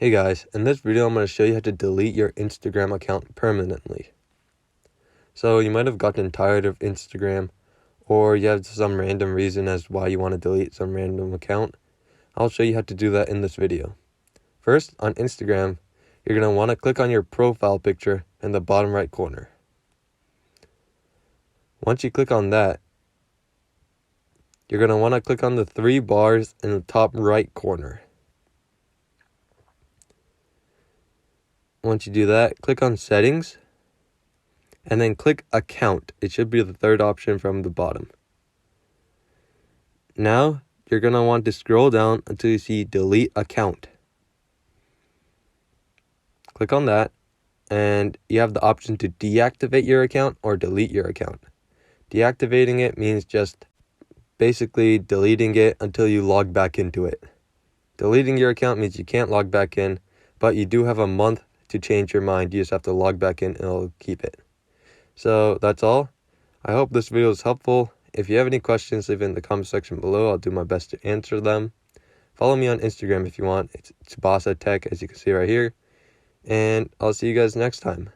Hey guys, in this video I'm going to show you how to delete your Instagram account permanently. So you might have gotten tired of Instagram, or you have some random reason as why you want to delete some random account. I'll show you how to do that in this video. First, on Instagram, you're going to want to click on your profile picture in the bottom right corner. Once you click on that, you're going to want to click on the three bars in the top right corner. Once you do that, click on Settings, and then click Account. It should be the third option from the bottom. Now, you're going to want to scroll down until you see Delete Account. Click on that, and you have the option to deactivate your account or delete your account. Deactivating it means just basically deleting it until you log back into it. Deleting your account means you can't log back in, but you do have a month to change your mind. You just have to log back in and it'll keep it. So that's all. I hope this video is helpful. If you have any questions, leave it in the comment section below. I'll do my best to answer them. Follow me on Instagram if you want. It's Tsubasa Tech, as you can see right here. And I'll see you guys next time.